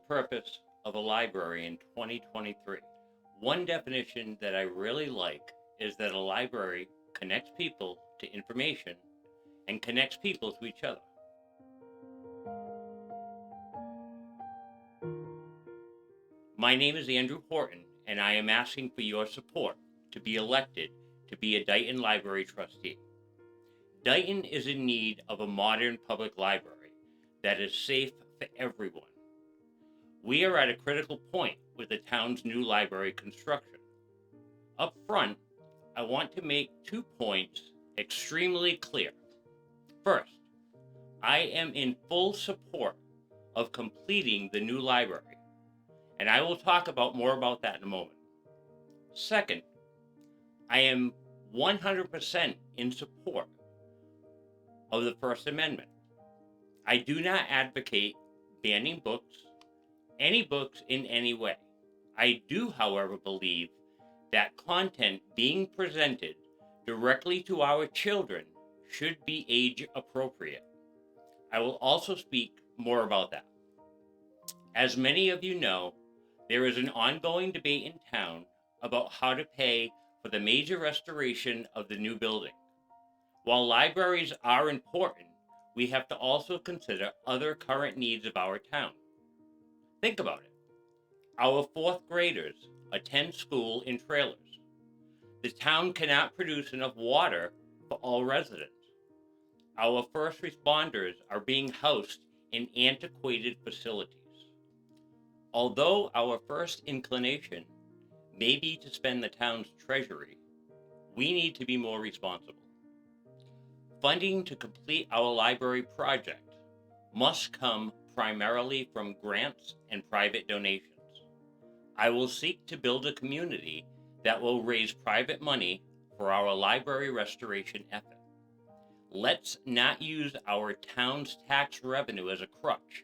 purpose of a library in 2023? One definition that I really like is that a library connects people to information and connects people to each other. My name is Andrew Horton, and I am asking for your support to be elected to be a Dighton Library trustee. Dighton is in need of a modern public library that is safe for everyone. We are at a critical point with the town's new library construction. Up front, I want to make 2 points extremely clear. First, I am in full support of completing the new library, and I will talk more about that in a moment. Second, I am 100% in support of the First Amendment. I do not advocate banning books, any books in any way. I do, however, believe that content being presented directly to our children should be age appropriate. I will also speak more about that. As many of you know, there is an ongoing debate in town about how to pay for the major restoration of the new building. While libraries are important, we have to also consider other current needs of our town. Think about it. Our 4th graders attend school in trailers. The town cannot produce enough water for all residents. Our first responders are being housed in antiquated facilities. Although our first inclination may be to spend the town's treasury, we need to be more responsible. Funding to complete our library project must come primarily from grants and private donations. I will seek to build a community that will raise private money for our library restoration effort. Let's not use our town's tax revenue as a crutch.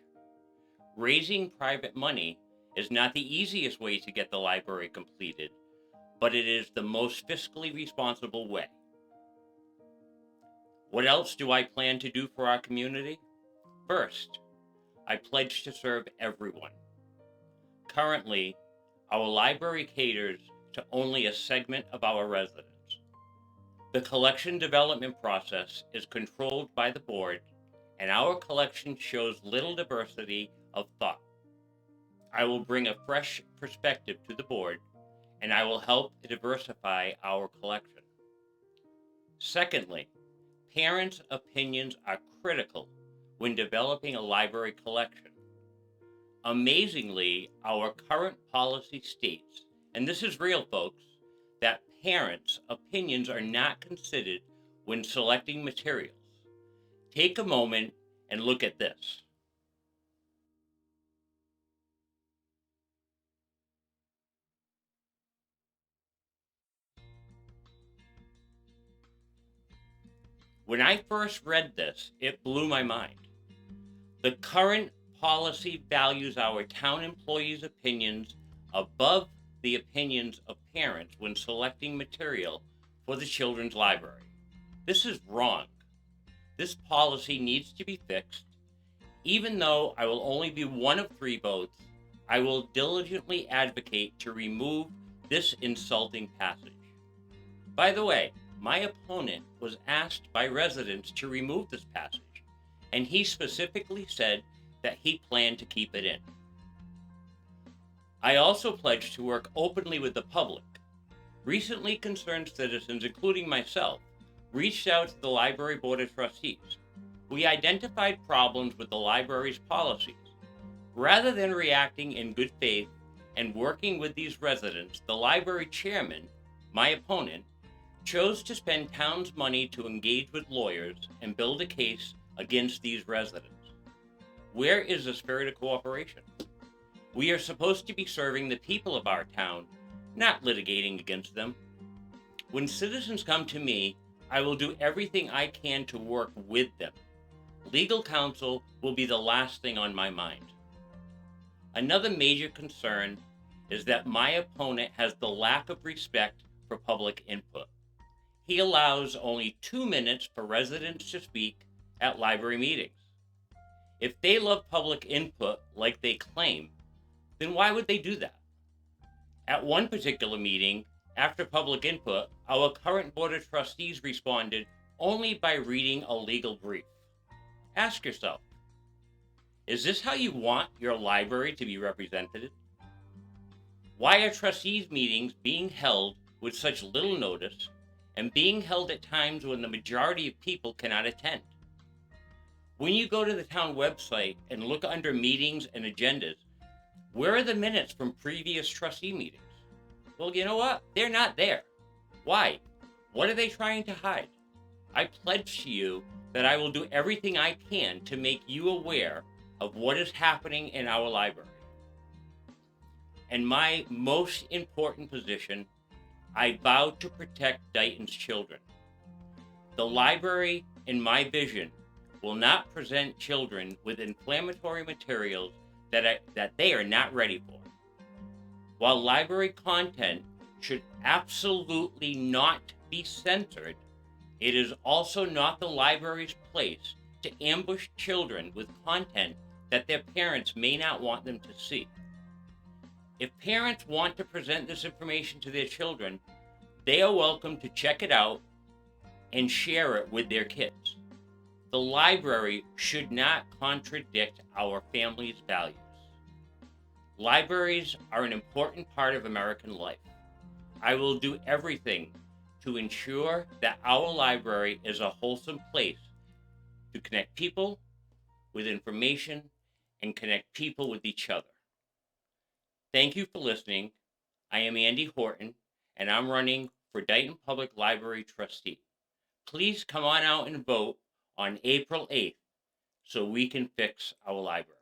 Raising private money is not the easiest way to get the library completed, but it is the most fiscally responsible way. What else do I plan to do for our community? First, I pledge to serve everyone. Currently, our library caters to only a segment of our residents. The collection development process is controlled by the board, and our collection shows little diversity of thought. I will bring a fresh perspective to the board, and I will help diversify our collection. Secondly, parents' opinions are critical when developing a library collection. Amazingly, our current policy states, and this is real, folks, that parents' opinions are not considered when selecting materials. Take a moment and look at this. When I first read this, it blew my mind. The current policy values our town employees' opinions above the opinions of parents when selecting material for the children's library. This is wrong. This policy needs to be fixed. Even though I will only be one of 3 votes, I will diligently advocate to remove this insulting passage. By the way, my opponent was asked by residents to remove this passage, and he specifically said that he planned to keep it in. I also pledged to work openly with the public. Recently, concerned citizens, including myself, reached out to the Library Board of Trustees. We identified problems with the library's policies. Rather than reacting in good faith and working with these residents, the library chairman, my opponent, chose to spend town's money to engage with lawyers and build a case against these residents. Where is the spirit of cooperation? We are supposed to be serving the people of our town, not litigating against them. When citizens come to me, I will do everything I can to work with them. Legal counsel will be the last thing on my mind. Another major concern is that my opponent has the lack of respect for public input. He allows only 2 minutes for residents to speak at library meetings. If they love public input like they claim, then why would they do that? At one particular meeting, after public input, our current Board of Trustees responded only by reading a legal brief. Ask yourself, is this how you want your library to be represented? Why are trustees meetings being held with such little notice and being held at times when the majority of people cannot attend? When you go to the town website and look under meetings and agendas, where are the minutes from previous trustee meetings? Well, you know what? They're not there. Why? What are they trying to hide? I pledge to you that I will do everything I can to make you aware of what is happening in our library. And my most important position, I vow to protect Dighton's children. The library, in my vision, will not present children with inflammatory materials that they are not ready for. While library content should absolutely not be censored, it is also not the library's place to ambush children with content that their parents may not want them to see. If parents want to present this information to their children, they are welcome to check it out and share it with their kids. The library should not contradict our family's values. Libraries are an important part of American life. I will do everything to ensure that our library is a wholesome place to connect people with information and connect people with each other. Thank you for listening. I am Andy Horton, and I'm running for Dighton Public Library Trustee. Please come on out and vote on April 8th so we can fix our library.